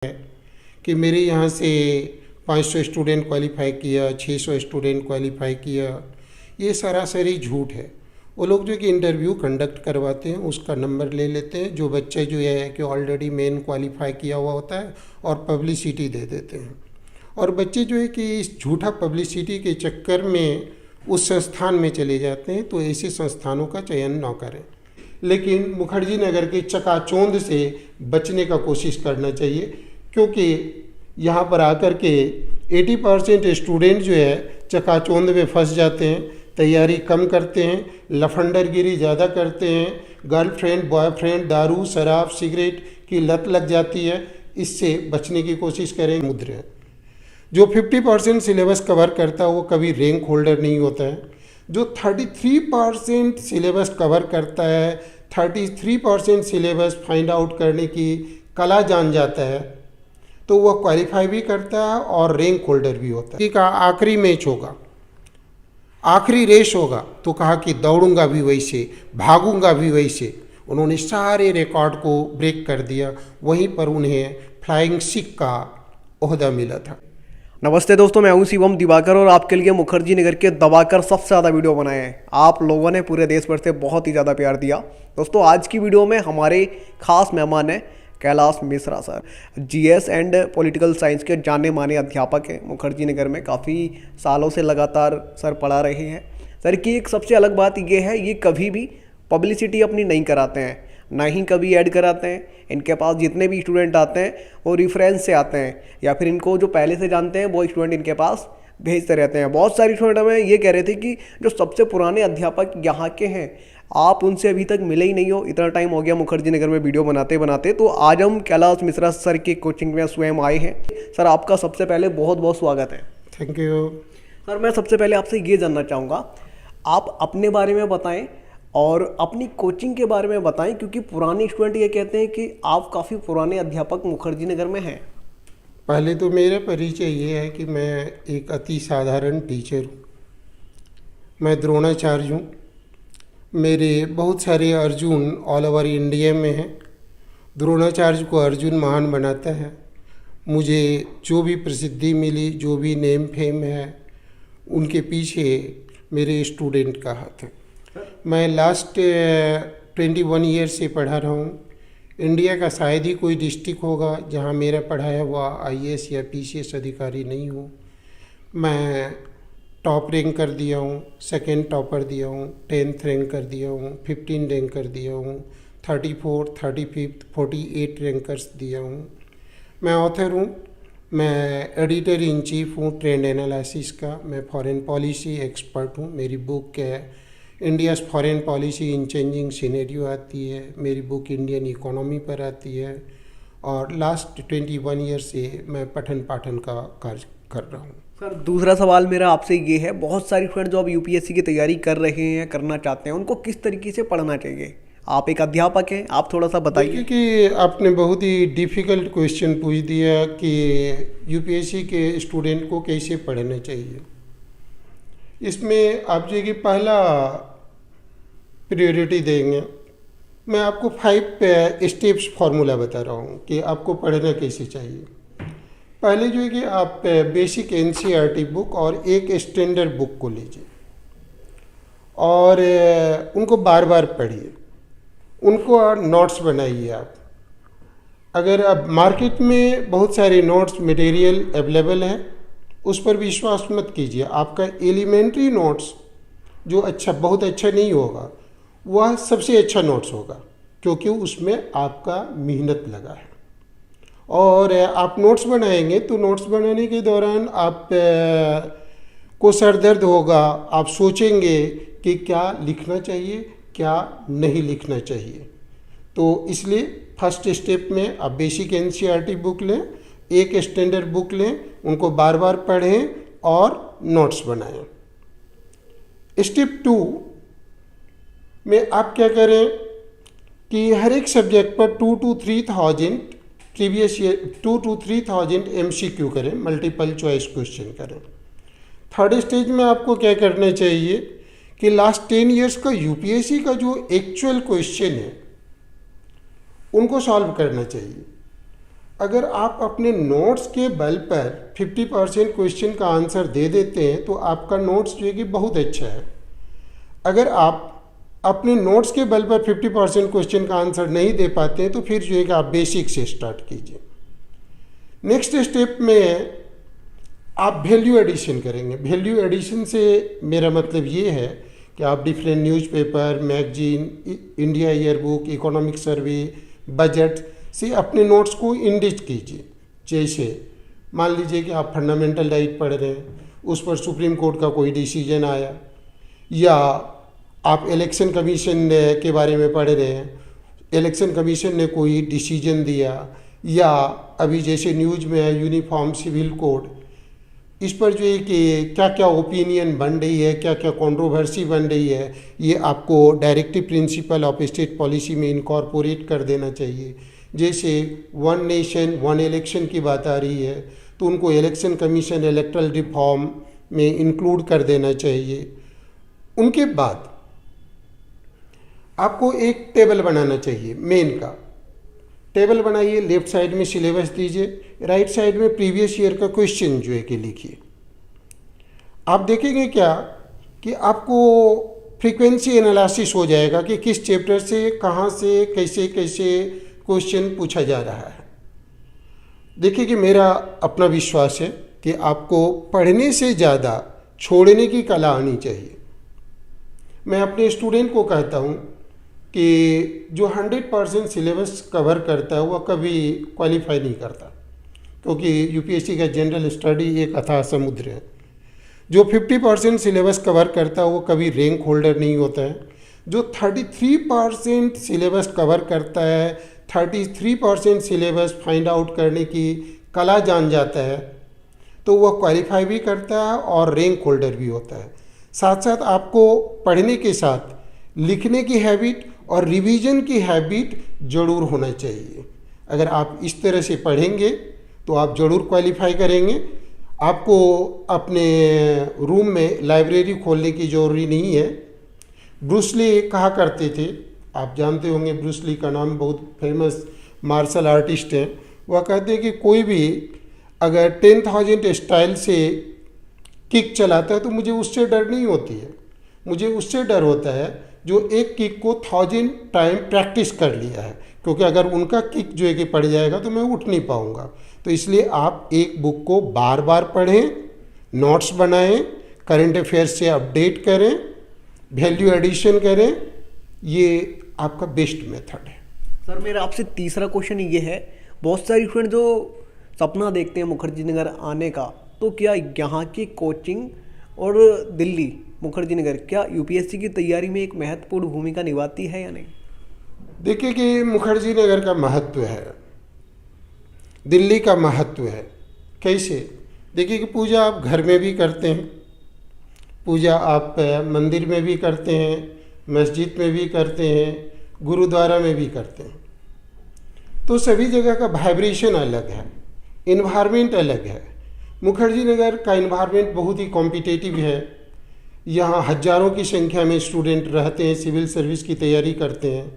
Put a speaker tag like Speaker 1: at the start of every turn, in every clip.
Speaker 1: कि मेरे यहाँ से 500 स्टूडेंट क्वालिफाई किया, 600 स्टूडेंट क्वालिफाई किया, ये सरासरी झूठ है। वो लोग जो कि इंटरव्यू कंडक्ट करवाते हैं उसका नंबर ले लेते हैं, जो बच्चे जो है कि ऑलरेडी मेन क्वालिफाई किया हुआ होता है, और पब्लिसिटी दे देते हैं। और बच्चे जो है कि इस झूठा पब्लिसिटी के चक्कर में उस संस्थान में चले जाते हैं। तो ऐसे संस्थानों का चयन न करें, लेकिन मुखर्जी नगर के चकाचौंध से बचने का कोशिश करना चाहिए, क्योंकि यहाँ पर आकर के 80% स्टूडेंट जो है चकाचौंध में फंस जाते हैं, तैयारी कम करते हैं, लफंडरगिरी ज़्यादा करते हैं, गर्लफ्रेंड बॉयफ्रेंड, दारू शराब सिगरेट की लत लग जाती है। इससे बचने की कोशिश करें। मुद्रा जो 50% सिलेबस कवर करता है वो कभी रैंक होल्डर नहीं होता है। जो 33% सिलेबस कवर करता है, 33% सिलेबस फाइंड आउट करने की कला जान जाता है, तो वह क्वालिफाई भी करता है और रैंक होल्डर भी होता है। का आखिरी मैच होगा, आखिरी रेस होगा, तो कहा कि दौड़ूंगा भी वैसे, भागूंगा भी वैसे। उन्होंने सारे रिकॉर्ड को ब्रेक कर दिया। वहीं पर उन्हें फ्लाइंग सिख का ओहदा मिला था।
Speaker 2: नमस्ते दोस्तों, मैं हूं शिवम दिवाकर और आपके लिए मुखर्जी नगर के दबाकर सबसे ज़्यादा वीडियो बनाए हैं। आप लोगों ने पूरे देश भर से बहुत ही ज़्यादा प्यार दिया। दोस्तों, आज की वीडियो में हमारे खास मेहमान हैं Kailash Mishra sir. GS and political science के जाने माने अध्यापक हैं। मुखर्जी नगर में काफ़ी सालों से लगातार सर पढ़ा रहे हैं। सर की एक सबसे अलग बात ये है, ये कभी भी पब्लिसिटी अपनी नहीं कराते हैं, ना ही कभी ऐड कराते हैं। इनके पास जितने भी स्टूडेंट आते हैं वो रेफरेंस से आते हैं, या फिर इनको जो पहले से जानते हैं वो स्टूडेंट इनके पास भेजते रहते हैं। बहुत सारे स्टूडेंट हमें ये कह रहे थे कि जो सबसे पुराने अध्यापक यहाँ के हैं, आप उनसे अभी तक मिले ही नहीं हो। इतना टाइम हो गया मुखर्जी नगर में वीडियो बनाते बनाते। तो आज हम कैलाश मिश्रा सर की कोचिंग में स्वयं आए हैं। सर, आपका सबसे पहले बहुत बहुत स्वागत है।
Speaker 1: थैंक यू
Speaker 2: सर, मैं सबसे पहले आपसे ये जानना चाहूँगा, आप अपने बारे में बताएं और अपनी कोचिंग के बारे में बताएं, क्योंकि पुराने स्टूडेंट ये कहते हैं कि आप काफ़ी पुराने अध्यापक मुखर्जी नगर में हैं।
Speaker 1: पहले तो मेरा परिचय ये है कि मैं एक अति साधारण टीचर हूँ। मैं द्रोणाचार्य हूँ। मेरे बहुत सारे अर्जुन ऑल ओवर इंडिया में हैं। द्रोणाचार्य को अर्जुन महान बनाता है। मुझे जो भी प्रसिद्धि मिली, जो भी नेम फेम है, उनके पीछे मेरे स्टूडेंट का हाथ है। मैं लास्ट 21 ईयर से पढ़ा रहा हूँ। इंडिया का शायद ही कोई डिस्ट्रिक्ट होगा जहाँ मेरा पढ़ाया हुआ आईएएस या पीसीएस अधिकारी नहीं हो। मैं टॉप रैंक कर दिया हूँ, सेकंड टॉपर दिया हूँ, 10th रैंक कर दिया हूँ, 15 रैंक कर दिया हूँ, 34, 35, 48 रैंकर्स दिया हूँ। मैं ऑथर हूँ, मैं एडिटर इन चीफ हूँ ट्रेंड एनालिसिस का। मैं फॉरेन पॉलिसी एक्सपर्ट हूँ। मेरी book India's foreign policy in changing scenario आती है। मेरी बुक इंडियन इकोनॉमी पर आती है। और लास्ट 21 ईयर से मैं पठन पाठन का कार्य कर रहा हूँ।
Speaker 2: सर, दूसरा सवाल मेरा आपसे ये है, बहुत सारे स्टूडेंट जो अब यूपीएससी की तैयारी कर रहे हैं, करना चाहते हैं, उनको किस तरीके से पढ़ना चाहिए? आप एक अध्यापक हैं, आप थोड़ा सा बताइए।
Speaker 1: कि आपने बहुत ही डिफ़िकल्ट क्वेश्चन पूछ दिया कि यूपीएससी के स्टूडेंट को कैसे पढ़ना चाहिए। इसमें आप जो कि पहला प्रायोरिटी देंगे, मैं आपको 5 स्टेप्स फार्मूला बता रहा हूँ कि आपको पढ़ना कैसे चाहिए। पहले जो है कि आप बेसिक एनसीईआरटी बुक और एक स्टैंडर्ड बुक को लीजिए और उनको बार बार पढ़िए, उनको नोट्स बनाइए। आप अगर आप मार्केट में बहुत सारे नोट्स मटेरियल अवेलेबल है, उस पर विश्वास मत कीजिए। आपका एलिमेंट्री नोट्स जो बहुत अच्छा नहीं होगा, वह सबसे अच्छा नोट्स होगा, क्योंकि उसमें आपका मेहनत लगा है। और आप नोट्स बनाएंगे तो नोट्स बनाने के दौरान आप को सर दर्द होगा। आप सोचेंगे कि क्या लिखना चाहिए, क्या नहीं लिखना चाहिए। तो इसलिए फर्स्ट स्टेप में आप बेसिक एनसीईआरटी बुक लें, एक स्टैंडर्ड बुक लें, उनको बार बार पढ़ें और नोट्स बनाएं। स्टेप 2 में आप क्या करें कि हर एक सब्जेक्ट पर 2 to 3,000 previous year 2 to 3,000 MCQ करें, मल्टीपल चॉइस क्वेश्चन करें। थर्ड स्टेज में आपको क्या करना चाहिए कि लास्ट 10 ईयर्स का यूपीएससी का जो एक्चुअल क्वेश्चन है उनको सॉल्व करना चाहिए। अगर आप अपने नोट्स के बल पर 50% क्वेश्चन का आंसर दे देते हैं तो आपका नोट्स जो है कि बहुत अच्छा है। अगर आप अपने नोट्स के बल पर 50% क्वेश्चन का आंसर नहीं दे पाते हैं तो फिर जो है कि आप बेसिक से स्टार्ट कीजिए। नेक्स्ट स्टेप में आप वैल्यू एडिशन करेंगे। वैल्यू एडिशन से मेरा मतलब ये है कि आप different newspaper, magazine, India yearbook, economic survey, budget से अपने नोट्स को इंडिच कीजिए। जैसे मान लीजिए कि आप फंडामेंटल राइट पढ़ रहे हैं, उस पर सुप्रीम कोर्ट का कोई डिसीजन आया, या आप इलेक्शन कमीशन के बारे में पढ़ रहे हैं, इलेक्शन कमीशन ने कोई डिसीजन दिया, या अभी जैसे न्यूज़ में है यूनिफॉर्म सिविल कोड, इस पर जो है कि क्या क्या ओपिनियन बन रही है, क्या क्या कंट्रोवर्सी बन रही है, ये आपको directive principle of state policy में इनकॉर्पोरेट कर देना चाहिए। जैसे वन नेशन वन इलेक्शन की बात आ रही है तो उनको इलेक्शन कमीशन इलेक्ट्रल रिफॉर्म में इंक्लूड कर देना चाहिए। उनके बाद आपको एक टेबल बनाना चाहिए, मेन का टेबल बनाइए। लेफ्ट साइड में सिलेबस दीजिए, राइट साइड में प्रीवियस ईयर का क्वेश्चन जो है कि लिखिए। आप देखेंगे क्या कि आपको फ्रीक्वेंसी एनालिसिस हो जाएगा कि किस चैप्टर से कहाँ से कैसे कैसे क्वेश्चन पूछा जा रहा है। देखिए कि मेरा अपना विश्वास है कि आपको पढ़ने से ज़्यादा छोड़ने की कला आनी चाहिए। मैं अपने स्टूडेंट को कहता हूँ कि जो 100% सिलेबस कवर करता है वह कभी क्वालिफाई नहीं करता, क्योंकि यूपीएससी का जनरल स्टडी एक अथाह समुद्र है। जो 50% सिलेबस कवर करता है वो कभी रैंक होल्डर नहीं होता है। जो 33% सिलेबस कवर करता है, 33% सिलेबस फाइंड आउट करने की कला जान जाता है, तो वह क्वालिफाई भी करता है और रैंक होल्डर भी होता है। साथ साथ आपको पढ़ने के साथ लिखने की हैबिट और रिवीजन की हैबिट ज़रूर होना चाहिए। अगर आप इस तरह से पढ़ेंगे तो आप ज़रूर क्वालिफाई करेंगे। आपको अपने रूम में लाइब्रेरी खोलने की ज़रूरी नहीं है। ब्रूस ली कहा करते थे, आप जानते होंगे ब्रूस ली का नाम, बहुत फेमस मार्शल आर्टिस्ट हैं। वह कहते हैं कि कोई भी अगर 10,000 स्टाइल से किक चलाता है तो मुझे उससे डर नहीं होती है, मुझे उससे डर होता है जो एक किक को 1000 टाइम प्रैक्टिस कर लिया है, क्योंकि अगर उनका किक जो है कि पड़ जाएगा तो मैं उठ नहीं पाऊँगा। तो इसलिए आप एक बुक को बार बार पढ़ें, नोट्स बनाएं, करंट अफेयर्स से अपडेट करें, वैल्यू एडिशन करें, ये आपका बेस्ट मेथड है।
Speaker 2: सर मेरा आपसे तीसरा क्वेश्चन ये है, बहुत सारे स्टूडेंट जो सपना देखते हैं मुखर्जी नगर आने का, तो क्या यहाँ की कोचिंग और दिल्ली मुखर्जी नगर क्या यूपीएससी की तैयारी में एक महत्वपूर्ण भूमिका निभाती है या नहीं?
Speaker 1: देखिए कि मुखर्जी नगर का महत्व है, दिल्ली का महत्व है। कैसे? देखिए कि पूजा आप घर में भी करते हैं, पूजा आप मंदिर में भी करते हैं, मस्जिद में भी करते हैं, गुरुद्वारा में भी करते हैं। तो सभी जगह का वाइब्रेशन अलग है, इन्वायरमेंट अलग है। मुखर्जी नगर का इन्वायरमेंट बहुत ही कॉम्पिटिटिव है। यहाँ हज़ारों की संख्या में स्टूडेंट रहते हैं, सिविल सर्विस की तैयारी करते हैं।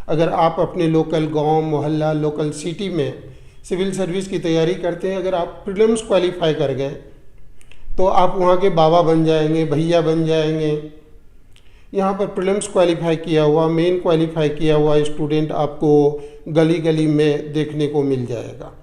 Speaker 1: अगर आप अपने लोकल गांव, मोहल्ला, लोकल सिटी में सिविल सर्विस की तैयारी करते हैं, अगर आप प्रीलिम्स क्वालिफाई कर गए तो आप वहाँ के बाबा बन जाएंगे, भैया बन जाएंगे। यहाँ पर प्रीलिम्स क्वालिफाई किया हुआ, मेन क्वालिफाई किया हुआ स्टूडेंट आपको गली गली में देखने को मिल जाएगा।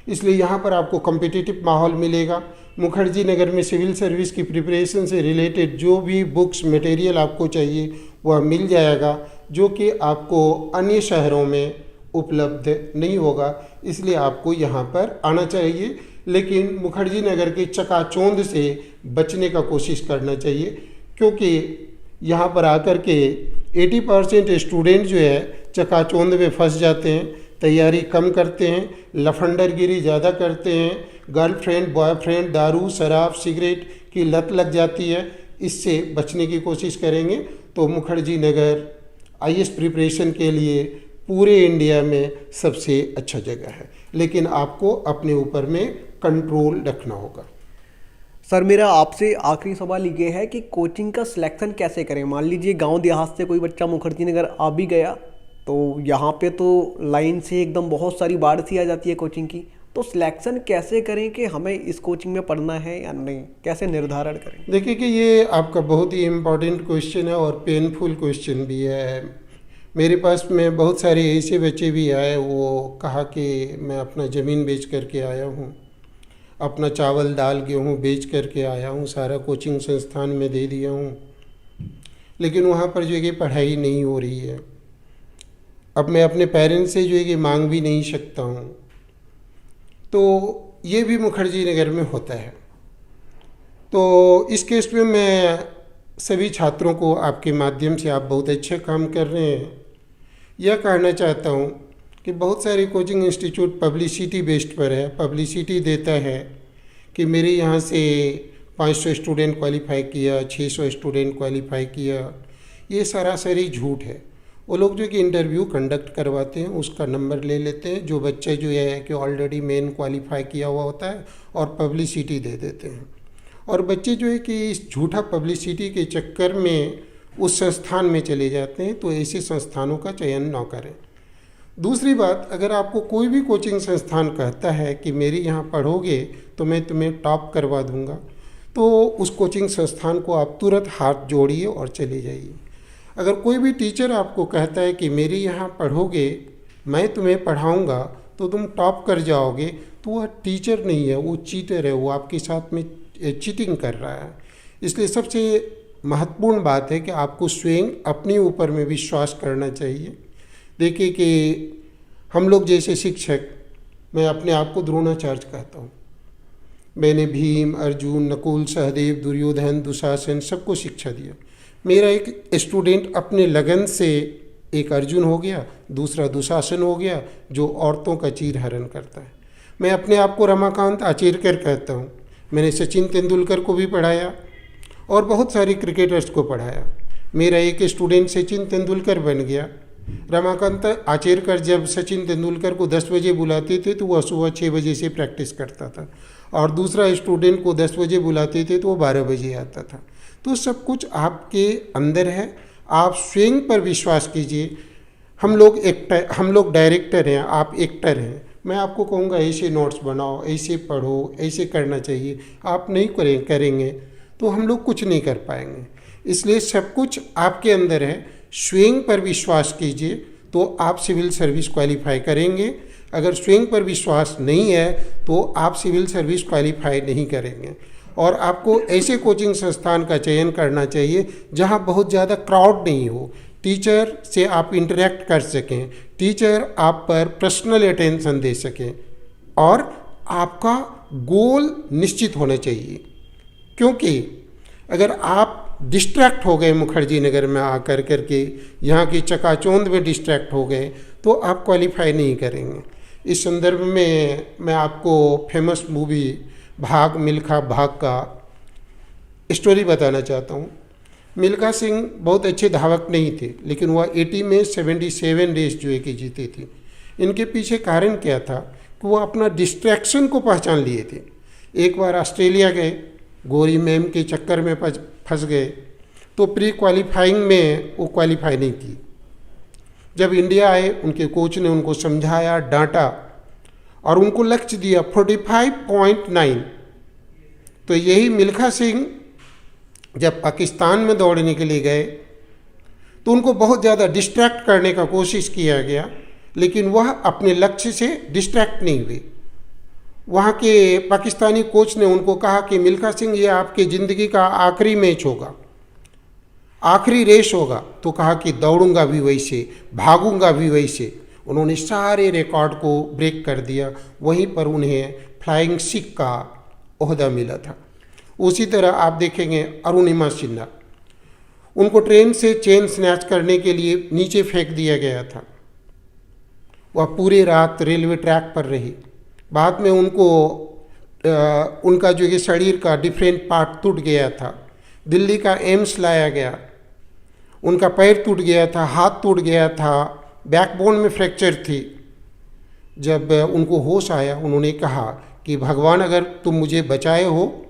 Speaker 1: इसलिए यहाँ पर आपको कॉम्पिटिटिव माहौल मिलेगा। मुखर्जी नगर में सिविल सर्विस की प्रिपरेशन से रिलेटेड जो भी बुक्स मटेरियल आपको चाहिए वह मिल जाएगा, जो कि आपको अन्य शहरों में उपलब्ध नहीं होगा। इसलिए आपको यहाँ पर आना चाहिए, लेकिन मुखर्जी नगर के चकाचौंध से बचने का कोशिश करना चाहिए, क्योंकि यहाँ पर आकर के 80% स्टूडेंट जो है चकाचौंध में फंस जाते हैं, तैयारी कम करते हैं, लफंडरगिरी ज़्यादा करते हैं, गर्लफ्रेंड, बॉयफ्रेंड, दारू, शराब, सिगरेट की लत लग जाती है। इससे बचने की कोशिश करेंगे तो मुखर्जी नगर आईएएस प्रिपरेशन के लिए पूरे इंडिया में सबसे अच्छा जगह है, लेकिन आपको अपने ऊपर में कंट्रोल रखना होगा।
Speaker 2: सर मेरा आपसे आखिरी सवाल ये है कि कोचिंग का सिलेक्शन कैसे करें? मान लीजिए गांव देहात से कोई बच्चा मुखर्जी नगर आ भी गया तो यहाँ पे तो लाइन से एकदम बहुत सारी बाढ़ सी आ जाती है कोचिंग की। तो सिलेक्शन कैसे करें कि हमें इस कोचिंग में पढ़ना है या नहीं, कैसे निर्धारण करें?
Speaker 1: देखिए कि ये आपका बहुत ही इम्पोर्टेंट क्वेश्चन है और पेनफुल क्वेश्चन भी है। मेरे पास में बहुत सारे ऐसे बच्चे भी आए, वो कहा कि मैं अपना ज़मीन बेच करके आया हूँ, अपना चावल दाल गेहूँ बेच करके आया हूँ, सारा कोचिंग संस्थान में दे दिया हूँ, लेकिन वहाँ पर जो है कि पढ़ाई नहीं हो रही है। अब मैं अपने पेरेंट्स से जो है कि मांग भी नहीं सकता हूँ। तो ये भी मुखर्जी नगर में होता है। तो इस केस में मैं सभी छात्रों को आपके माध्यम से, आप बहुत अच्छा काम कर रहे हैं, यह कहना चाहता हूँ कि बहुत सारे कोचिंग इंस्टीट्यूट पब्लिसिटी बेस्ड पर है, पब्लिसिटी देता है कि मेरे यहाँ से 500 स्टूडेंट क्वालिफाई किया, 600 स्टूडेंट क्वालिफाई किया। ये सरासरी झूठ है। वो लोग जो कि इंटरव्यू कंडक्ट करवाते हैं, उसका नंबर ले लेते हैं, जो बच्चे जो है कि ऑलरेडी मेन क्वालिफाई किया हुआ होता है, और पब्लिसिटी दे देते हैं। और बच्चे जो है कि इस झूठा पब्लिसिटी के चक्कर में उस संस्थान में चले जाते हैं। तो ऐसे संस्थानों का चयन न करें। दूसरी बात, अगर आपको कोई भी कोचिंग संस्थान कहता है कि मेरी यहाँ पढ़ोगे तो मैं तुम्हें टॉप करवा दूँगा, तो उस कोचिंग संस्थान को आप तुरंत हाथ जोड़िए और चले जाइए। अगर कोई भी टीचर आपको कहता है कि मेरी यहाँ पढ़ोगे मैं तुम्हें पढ़ाऊँगा तो तुम टॉप कर जाओगे, तो वह टीचर नहीं है, वो चीटर है, वो आपके साथ में चीटिंग कर रहा है। इसलिए सबसे महत्वपूर्ण बात है कि आपको स्वयं अपने ऊपर में विश्वास करना चाहिए। देखिए कि हम लोग जैसे शिक्षक, मैं अपने आप को द्रोणाचार्य कहता हूँ। मैंने भीम, अर्जुन, नकुल, सहदेव, दुर्योधन, दुशासन सबको शिक्षा दिया। मेरा एक स्टूडेंट अपने लगन से एक अर्जुन हो गया, दूसरा दुशासन हो गया, जो औरतों का चीरहरण करता है। मैं अपने आप को रमाकांत आचरेकर कहता हूँ। मैंने सचिन तेंदुलकर को भी पढ़ाया और बहुत सारे क्रिकेटर्स को पढ़ाया। मेरा एक स्टूडेंट सचिन तेंदुलकर बन गया। रमाकांत आचरेकर जब सचिन तेंदुलकर को 10 बजे बुलाते थे तो वह सुबह 6 बजे से प्रैक्टिस करता था, और दूसरा स्टूडेंट को 10 बजे बुलाते थे तो वो 12 बजे आता था। तो सब कुछ आपके अंदर है, आप स्वयं पर विश्वास कीजिए। हम लोग डायरेक्टर हैं, आप एक्टर हैं। मैं आपको कहूँगा ऐसे नोट्स बनाओ, ऐसे पढ़ो, ऐसे करना चाहिए, आप नहीं करेंगे तो हम लोग कुछ नहीं कर पाएंगे। इसलिए सब कुछ आपके अंदर है, स्वयं पर विश्वास कीजिए तो आप सिविल सर्विस क्वालिफाई करेंगे। अगर स्वयं पर विश्वास नहीं है तो आप सिविल सर्विस क्वालिफाई नहीं करेंगे। और आपको ऐसे कोचिंग संस्थान का चयन करना चाहिए जहां बहुत ज़्यादा क्राउड नहीं हो, टीचर से आप इंटरेक्ट कर सकें, टीचर आप पर पर्सनल अटेंशन दे सकें, और आपका गोल निश्चित होना चाहिए। क्योंकि अगर आप डिस्ट्रैक्ट हो गए मुखर्जी नगर में आकर करके, यहाँ की चकाचौंध में डिस्ट्रैक्ट हो गए, तो आप क्वालिफाई नहीं करेंगे। इस संदर्भ में मैं आपको फेमस मूवी भाग मिल्खा भाग का स्टोरी बताना चाहता हूँ। मिल्खा सिंह बहुत अच्छे धावक नहीं थे, लेकिन वह 80 में 77 रेस जो है कि जीते थे। इनके पीछे कारण क्या था कि वो अपना डिस्ट्रैक्शन को पहचान लिए थे। एक बार ऑस्ट्रेलिया गए, गोरी मैम के चक्कर में फंस गए, तो प्री क्वालिफाइंग में वो क्वालिफाई नहीं की। जब इंडिया आए, उनके कोच ने उनको समझाया, डांटा, और उनको लक्ष्य दिया 45.9। तो यही मिल्खा सिंह जब पाकिस्तान में दौड़ने के लिए गए तो उनको बहुत ज़्यादा डिस्ट्रैक्ट करने का कोशिश किया गया, लेकिन वह अपने लक्ष्य से डिस्ट्रैक्ट नहीं हुए। वहाँ के पाकिस्तानी कोच ने उनको कहा कि मिल्खा सिंह, ये आपकी ज़िंदगी का आखिरी मैच होगा, आखिरी रेस होगा। तो कहा कि दौड़ूंगा भी वैसे, भागूंगा भी वैसे। उन्होंने सारे रिकॉर्ड को ब्रेक कर दिया। वहीं पर उन्हें फ्लाइंग सिख का ओहदा मिला था। उसी तरह आप देखेंगे अरुणिमा सिन्हा, उनको ट्रेन से चेन स्नैच करने के लिए नीचे फेंक दिया गया था। वह पूरी रात रेलवे ट्रैक पर रही। बाद में उनका जो ये शरीर का डिफरेंट पार्ट टूट गया था। दिल्ली का एम्स लाया गया, उनका पैर टूट गया था, हाथ टूट गया था, बैकबोन में फ्रैक्चर थी। जब उनको होश आया, उन्होंने कहा कि भगवान, अगर तुम मुझे बचाए हो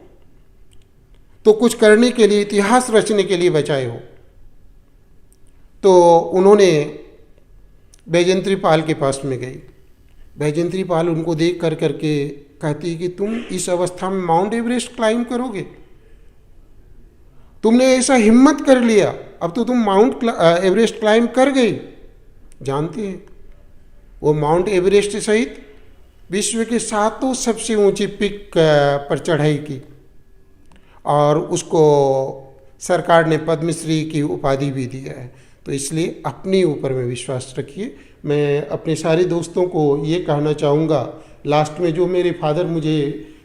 Speaker 1: तो कुछ करने के लिए, इतिहास रचने के लिए बचाए हो। तो उन्होंने बैजंत्री पाल के पास में गई। बैजंत्री पाल उनको देख कर करके कहती कि तुम इस अवस्था में माउंट एवरेस्ट क्लाइंब करोगे? तुमने ऐसा हिम्मत कर लिया, अब तो तुम माउंट एवरेस्ट क्लाइंब कर गई। जानते हैं वो माउंट एवरेस्ट सहित विश्व के 7 सबसे ऊंची पिक पर चढ़ाई की और उसको सरकार ने पद्मश्री की उपाधि भी दिया है। तो इसलिए अपने ऊपर में विश्वास रखिए। मैं अपने सारे दोस्तों को ये कहना चाहूँगा, लास्ट में जो मेरे फादर मुझे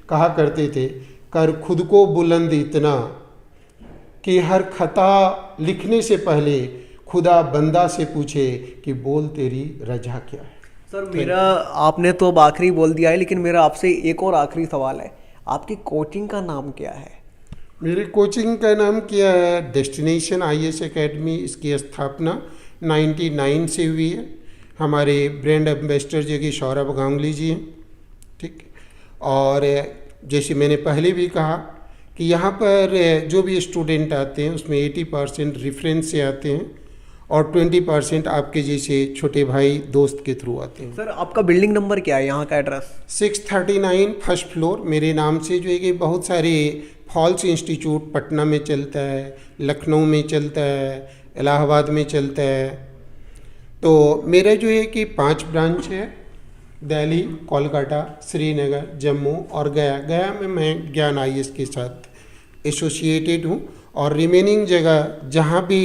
Speaker 1: कहा करते थे, कर खुद को बुलंद इतना कि हर खता लिखने से पहले खुदा बंदा से पूछे कि बोल तेरी रजा क्या है।
Speaker 2: सर मेरा, आपने तो अब आखिरी बोल दिया है, लेकिन मेरा आपसे एक और आखिरी सवाल है, आपकी कोचिंग का नाम क्या है?
Speaker 1: मेरी कोचिंग का नाम क्या है? Destination IAS academy. इसकी स्थापना 99 से हुई है। हमारे ब्रांड एम्बेसडर जो कि सौरभ गांगुली जी हैं, ठीक। और जैसे मैंने पहले भी कहा कि यहाँ पर जो भी स्टूडेंट आते हैं उसमें 80% रेफरेंस से आते हैं और 20% आपके जैसे छोटे भाई दोस्त के थ्रू आते हैं।
Speaker 2: सर आपका बिल्डिंग नंबर क्या है, यहाँ का एड्रेस?
Speaker 1: 639 first floor. मेरे नाम से जो है कि बहुत सारे फॉल्स इंस्टीट्यूट पटना में चलता है, लखनऊ में चलता है, इलाहाबाद में चलता है। तो मेरा जो है कि 5 ब्रांच है, दिल्ली, कोलकाता, श्रीनगर, जम्मू और गया। गया में मैं ज्ञान IAS के साथ एसोसिएटेड हूँ और रिमेनिंग जगह जहाँ भी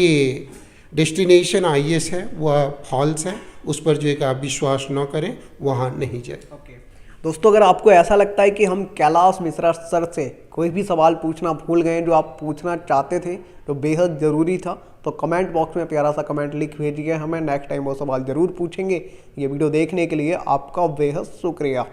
Speaker 1: डेस्टिनेशन IAS है वह फॉल्स है, उस पर जो है कि आप विश्वास न करें, वहाँ नहीं जाए।
Speaker 2: दोस्तों अगर आपको ऐसा लगता है कि हम कैलाश मिश्रा सर से कोई भी सवाल पूछना भूल गए जो आप पूछना चाहते थे, तो बेहद ज़रूरी था, तो कमेंट बॉक्स में प्यारा सा कमेंट लिख भेजिए, हमें नेक्स्ट टाइम वो सवाल ज़रूर पूछेंगे। ये वीडियो देखने के लिए आपका बेहद शुक्रिया।